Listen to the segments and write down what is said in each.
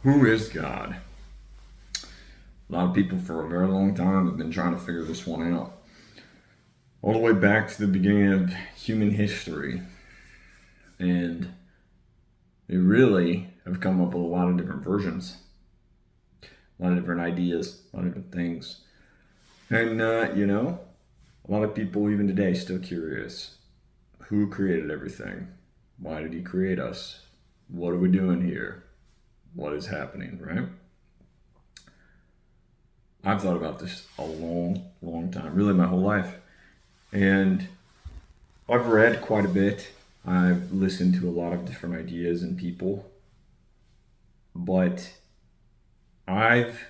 Who is God? A lot of people for a very long time have been trying to figure this one out. All the way back to the beginning of human history. And they really have come up with a lot of different versions, a lot of different ideas, a lot of different things. And, a lot of people even today still curious. Who created everything? Why did he create us? What are we doing here? What is happening, right? I've thought about this a long, long time, really my whole life. And I've read quite a bit. I've listened to a lot of different ideas and people. But I've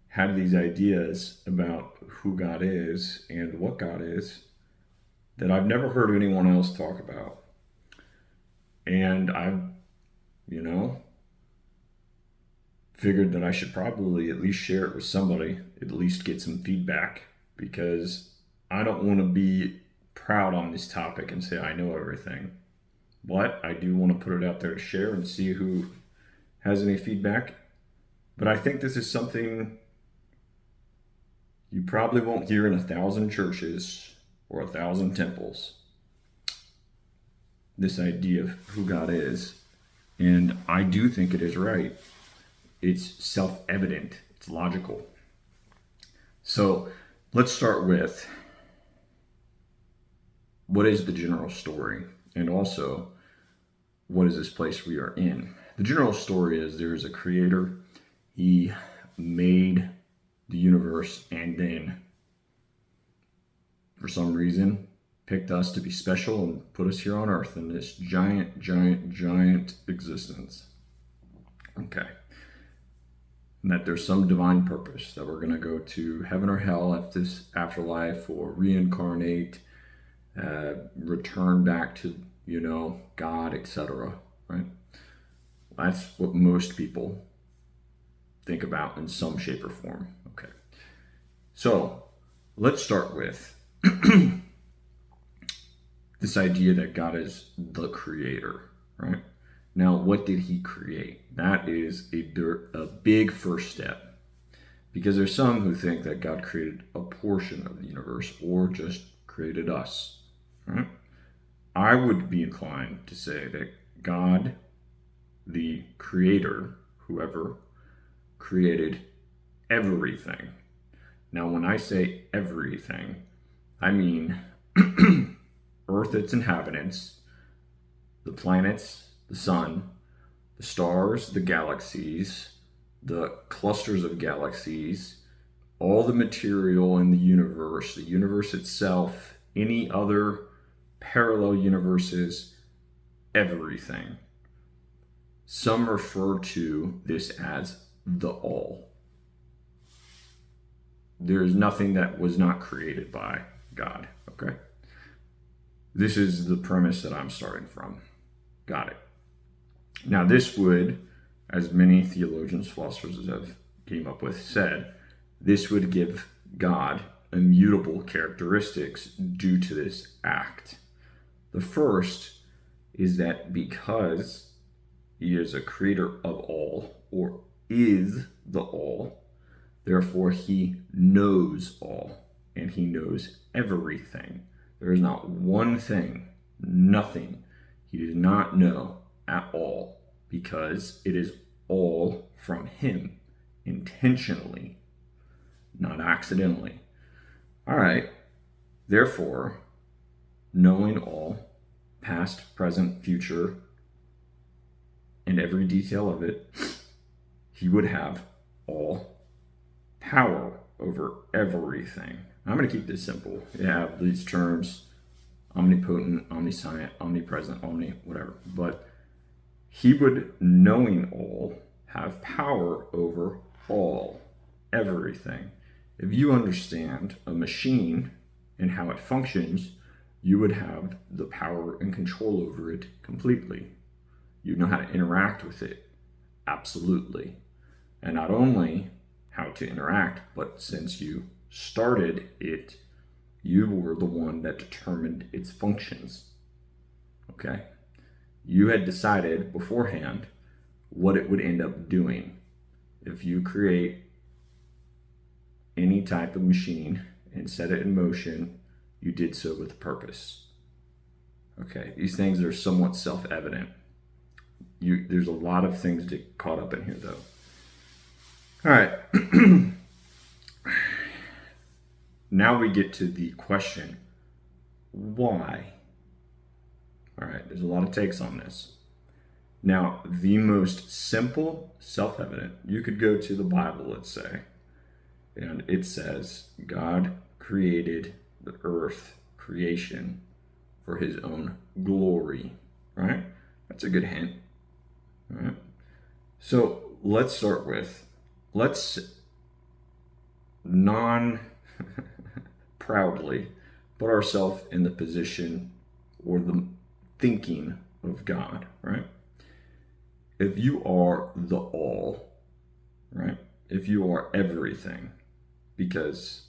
had these ideas about who God is and what God is that I've never heard anyone else talk about. And I've, figured that I should probably at least share it with somebody, at least get some feedback, because I don't want to be proud on this topic and say I know everything. But I do want to put it out there to share and see who has any feedback. But I think this is something you probably won't hear in 1,000 churches or 1,000 temples. This idea of who God is. And I do think it is right. It's self-evident. It's logical. So let's start with what is the general story? And also, what is this place we are in? The general story is there is a creator. He made the universe and then, for some reason, picked us to be special and put us here on earth in this giant, giant, giant existence. Okay. And that there's some divine purpose, that we're going to go to heaven or hell after this afterlife, or reincarnate, return back to, God, etc. Right? That's what most people think about in some shape or form. Okay. So let's start with this idea that God is the creator, right? Now, what did he create? That is a big first step, because there's some who think that God created a portion of the universe or just created us, right? I would be inclined to say that God, the creator, whoever, created everything. Now, when I say everything, I mean Earth, its inhabitants, the planets, the sun, the stars, the galaxies, the clusters of galaxies, all the material in the universe itself, any other parallel universes, everything. Some refer to this as the all. There is nothing that was not created by God, okay? This is the premise that I'm starting from. Got it. Now, this would, as many theologians, philosophers have came up with, said, this would give God immutable characteristics due to this act. The first is that because he is a creator of all, or is the all, therefore he knows all, and he knows everything. There is not one thing, nothing, he does not know at all, because it is all from him, intentionally, not accidentally. All right, therefore, knowing all, past, present, future, and every detail of it, he would have all power over everything. I'm going to keep this simple. You have these terms, omnipotent, omniscient, omnipresent, whatever. But he would, knowing all, have power over all, everything. If you understand a machine and how it functions, you would have the power and control over it completely. You know how to interact with it, absolutely. And not only how to interact, but since you started it, you were the one that determined its functions. Okay? You had decided beforehand what it would end up doing. if you create any type of machine and set it in motion, you did so with a purpose. Okay, these things are somewhat self-evident. There's a lot of things to get caught up in here, though. All right. Now we get to the question, why? All right, there's a lot of takes on this. Now, the most simple, self-evident, you could go to the Bible, let's say, and it says God created the earth, creation, for his own glory, right? That's a good hint, right? So let's start with, let's proudly put ourselves in the position or the thinking of God, right? If you are the all, right? If you are everything, because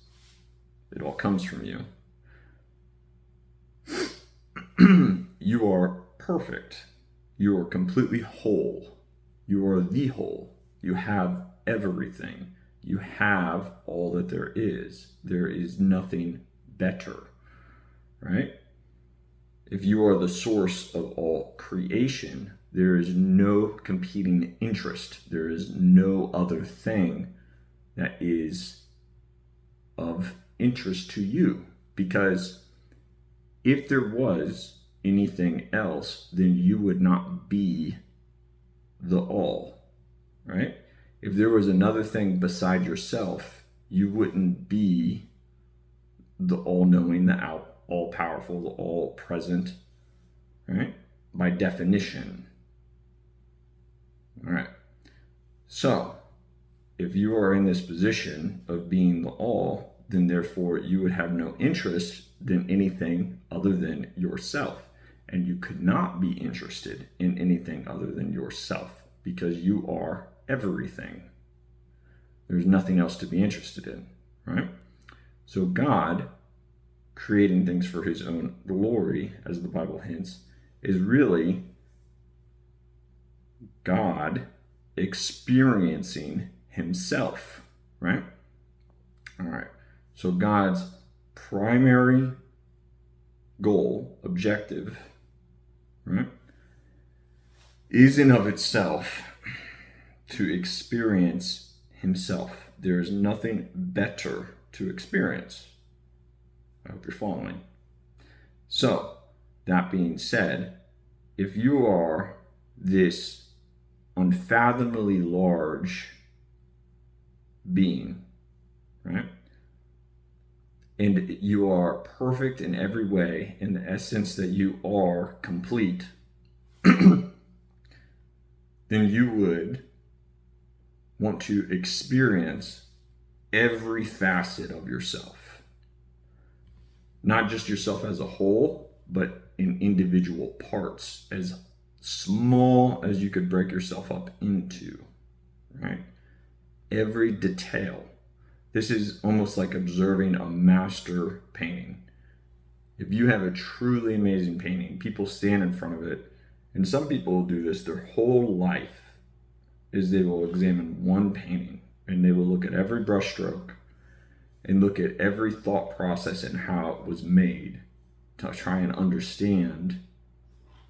it all comes from you, you are perfect. You are completely whole. You are the whole. You have everything. You have all that there is. There is nothing better, right? If you are the source of all creation, there is no competing interest. There is no other thing that is of interest to you. Because if there was anything else, then you would not be the all, right? If there was another thing beside yourself, you wouldn't be the all-knowing, the all-powerful, the all-present, right? By definition. All right. So, if you are in this position of being the all, then therefore you would have no interest in anything other than yourself. And you could not be interested in anything other than yourself because you are everything. There's nothing else to be interested in, right? So God, creating things for his own glory, as the Bible hints, is really God experiencing himself, right? All right. So God's primary goal, objective, right, is in of itself to experience himself. There is nothing better to experience. I hope you're following. So, that being said, if you are this unfathomably large being, right, and you are perfect in every way, in the essence that you are complete, then you would want to experience every facet of yourself. Not just yourself as a whole, but in individual parts, as small as you could break yourself up into, right? Every detail. This is almost like observing a master painting. If you have a truly amazing painting, people stand in front of it, and some people will do this their whole life, is they will examine one painting, and they will look at every brushstroke, and look at every thought process and how it was made to try and understand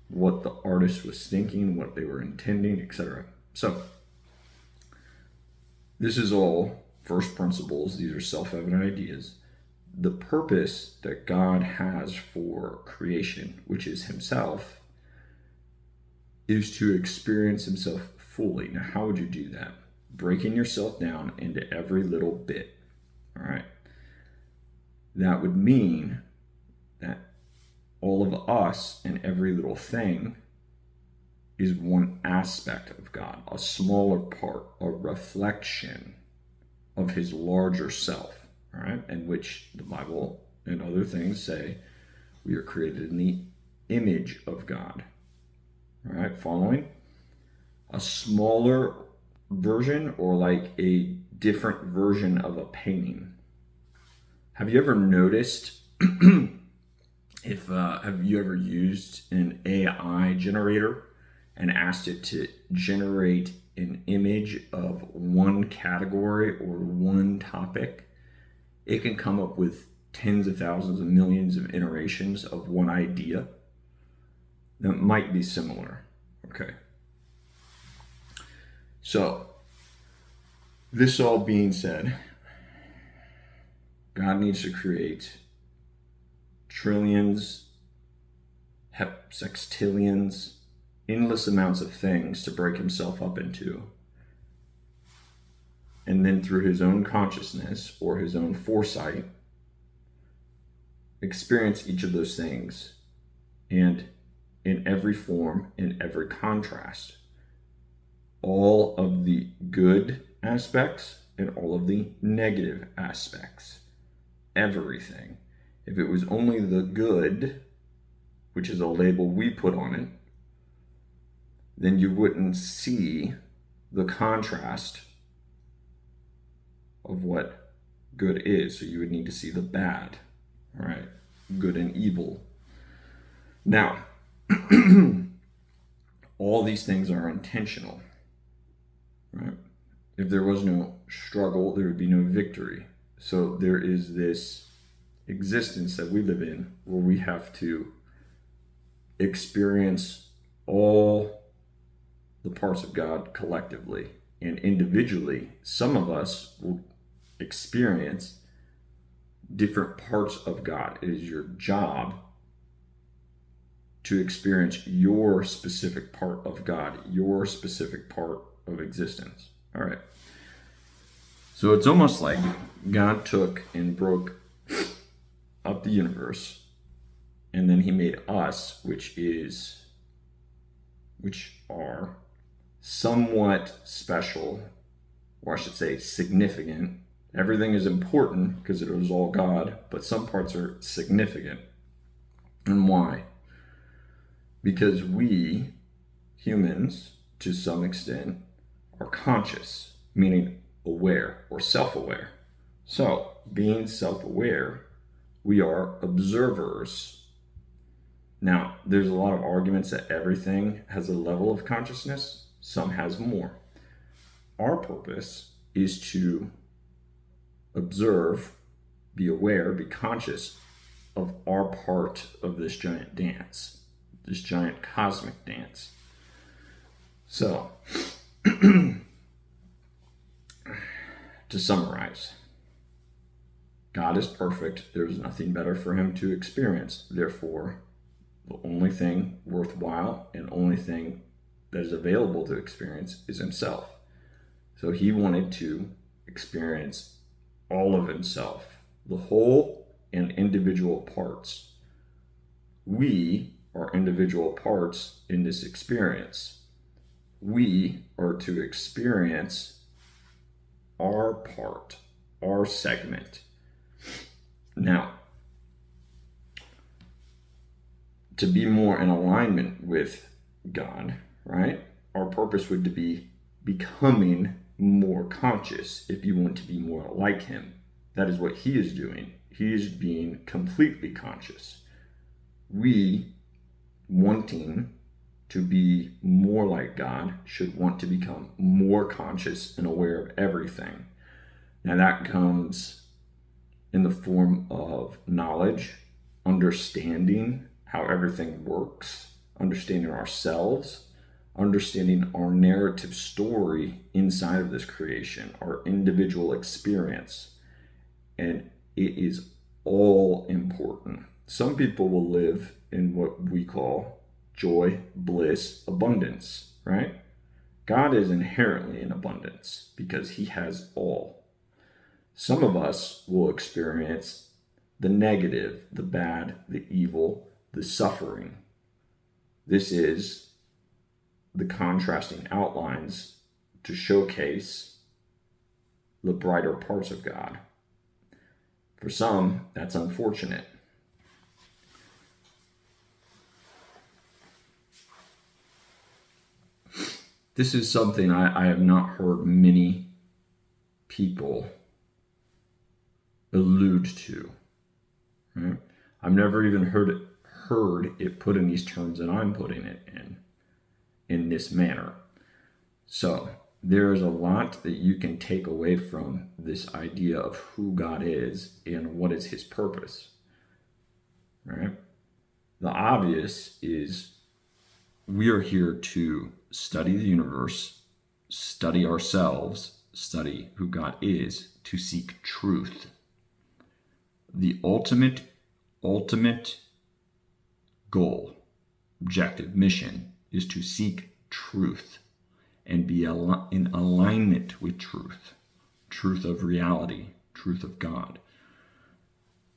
what the artist was thinking, what they were intending, etc. So, this is all first principles. These are self-evident ideas. The purpose that God has for creation, which is himself, is to experience himself fully. Now, how would you do that? Breaking yourself down into every little bit. All right. That would mean that all of us and every little thing is one aspect of God, a smaller part, a reflection of his larger self, all right? In which the Bible and other things say we are created in the image of God, all right? Following? A smaller version, or like a different version of a painting. Have you ever noticed have you ever used an AI generator and asked it to generate an image of one category or one topic, it can come up with tens of thousands of millions of iterations of one idea that might be similar. Okay. So, this all being said, God needs to create trillions, sextillions, endless amounts of things to break himself up into. And then through his own consciousness or his own foresight, experience each of those things, and in every form, in every contrast, all of the good aspects and all of the negative aspects, everything. If it was only the good, which is a label we put on it, then you wouldn't see the contrast of what good is. So you would need to see the bad, right? Good and evil. Now, all these things are intentional, right? If there was no struggle, there would be no victory. So there is this existence that we live in where we have to experience all the parts of God collectively and individually. Some of us will experience different parts of God. It is your job to experience your specific part of God, your specific part of existence. All right. So it's almost like God took and broke up the universe, and then he made us, which are somewhat special, or I should say significant. Everything is important because it was all God, but some parts are significant. And why? Because we, humans, to some extent, are conscious, meaning aware or self-aware. So, being self-aware, we are observers. Now, there's a lot of arguments that everything has a level of consciousness, some has more. Our purpose is to observe, be aware, be conscious of our part of this giant dance, this giant cosmic dance. So, to summarize, God is perfect. There's nothing better for him to experience. Therefore, the only thing worthwhile and only thing that is available to experience is himself. So he wanted to experience all of himself, the whole and individual parts. We are individual parts in this experience. We are to experience our part, our segment. Now, to be more in alignment with God, right? Our purpose would be becoming more conscious. If you want to be more like him, that is what he is doing. He is being completely conscious. We, wanting to be more like God, should want to become more conscious and aware of everything. Now that comes in the form of knowledge, understanding how everything works, understanding ourselves, understanding our narrative story inside of this creation, our individual experience. And it is all important. Some people will live in what we call joy, bliss, abundance, right? God is inherently in abundance because he has all. Some of us will experience the negative, the bad, the evil, the suffering. This is the contrasting outlines to showcase the brighter parts of God. For some, that's unfortunate. This is something I have not heard many people allude to. Right? I've never even heard it put in these terms that I'm putting it in this manner. So there is a lot that you can take away from this idea of who God is and what is his purpose, right? The obvious is we are here to study the universe, study ourselves, study who God is, to seek truth. The ultimate goal, objective, mission is to seek truth and be in alignment with truth of reality, truth of God.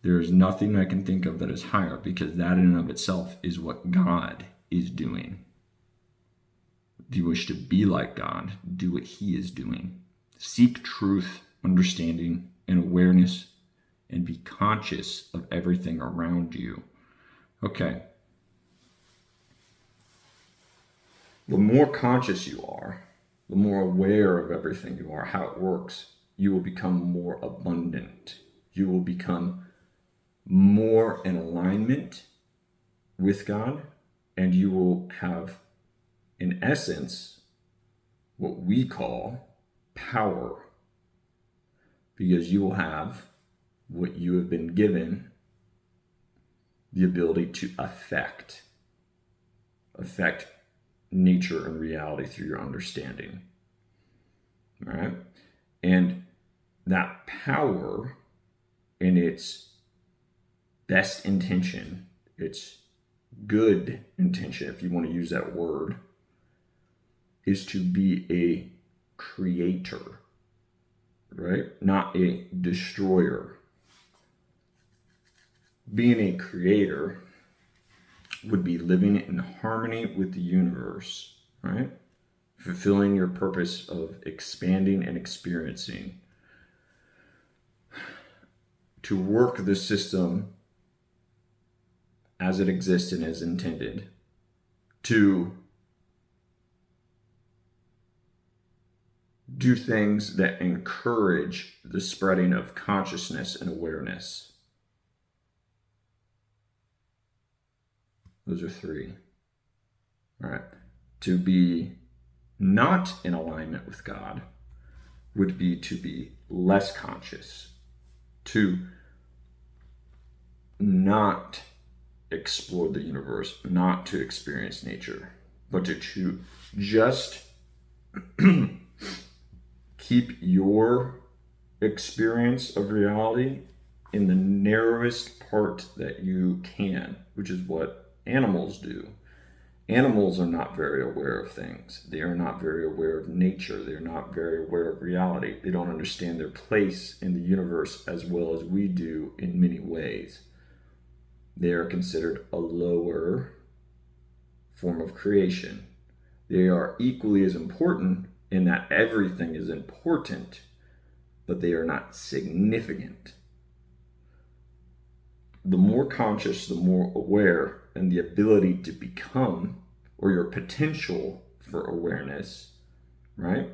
There is nothing I can think of that is higher, because that in and of itself is what God is doing. If you wish to be like God, do what he is doing. Seek truth, understanding, and awareness, and be conscious of everything around you. Okay. The more conscious you are, the more aware of everything you are, how it works, you will become more abundant. You will become more in alignment with God, and you will have, in essence, what we call power, because you will have what you have been given, the ability to affect nature and reality through your understanding. All right? And that power, in its best intention, its good intention, if you want to use that word, is to be a creator, right? Not a destroyer. Being a creator would be living in harmony with the universe, right? Fulfilling your purpose of expanding and experiencing. To work the system as it exists and as intended. To do things that encourage the spreading of consciousness and awareness. Those are three. All right. To be not in alignment with God would be to be less conscious, to not explore the universe, not to experience nature, but to just keep your experience of reality in the narrowest part that you can, which is what animals do. Animals are not very aware of things. They are not very aware of nature. They're not very aware of reality. They don't understand their place in the universe as well as we do in many ways. They are considered a lower form of creation. They are equally as important in that everything is important, but they are not significant. The more conscious, the more aware, and the ability to become, or your potential for awareness, right?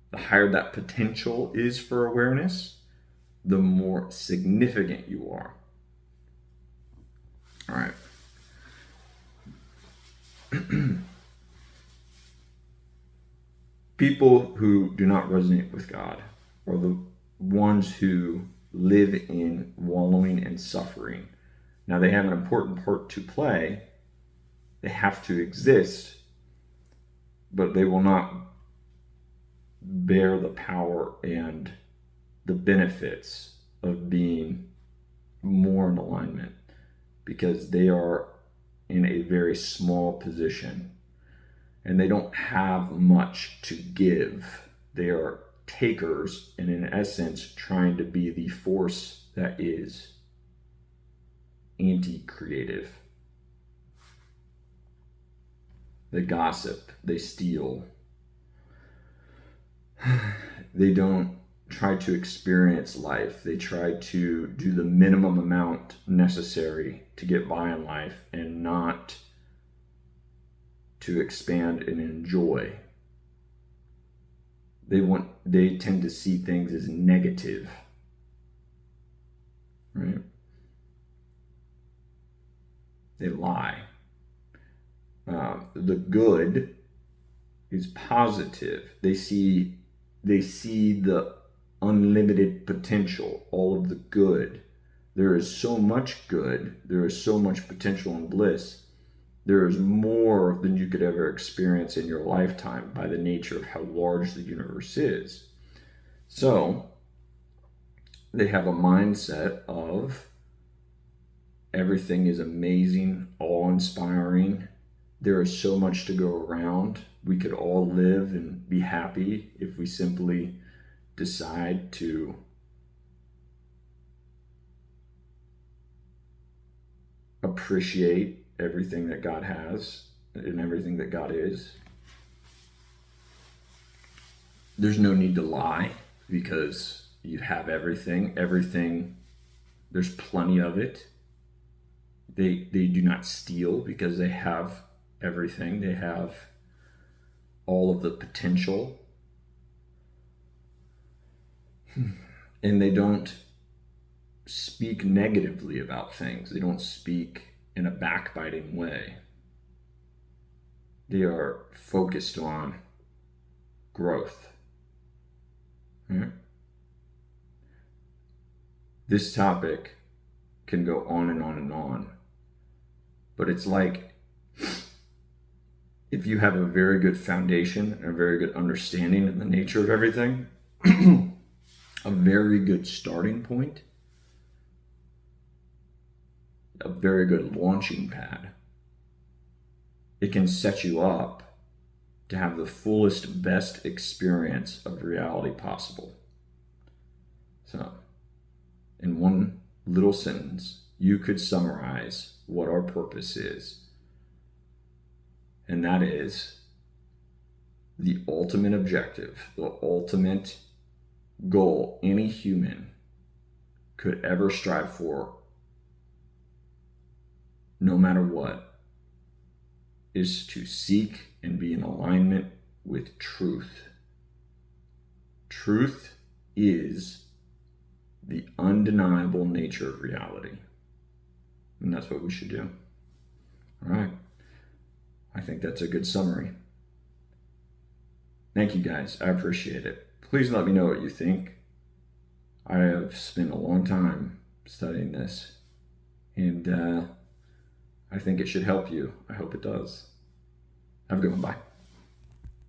The higher that potential is for awareness, the more significant you are. All right. People who do not resonate with God are the ones who live in wallowing and suffering. Now, they have an important part to play. They have to exist, but they will not bear the power and the benefits of being more in alignment, because they are in a very small position and they don't have much to give. They are takers, and in essence trying to be the force that is anti-creative. They gossip, they steal. They don't try to experience life. They try to do the minimum amount necessary to get by in life and not to expand and enjoy. They tend to see things as negative, right? They lie. The good is positive. They see the unlimited potential, all of the good. There is so much good. There is so much potential and bliss. There is more than you could ever experience in your lifetime by the nature of how large the universe is. So they have a mindset of everything is amazing, awe-inspiring. There is so much to go around. We could all live and be happy if we simply decide to appreciate everything that God has and everything that God is. There's no need to lie because you have everything. There's plenty of it. They do not steal because they have everything. They have all of the potential. And they don't speak negatively about things. They don't speak in a backbiting way. They are focused on growth. This topic can go on and on and on, but it's like if you have a very good foundation and a very good understanding of the nature of everything, a very good starting point, a very good launching pad, it can set you up to have the fullest, best experience of reality possible. So, in one little sentence, you could summarize what our purpose is. And that is the ultimate objective, the ultimate goal any human could ever strive for, no matter what, is to seek and be in alignment with truth. Truth is the undeniable nature of reality. And that's what we should do. All right. I think that's a good summary. Thank you guys. I appreciate it. Please let me know what you think. I have spent a long time studying this, and I think it should help you. I hope it does. Have a good one. Bye.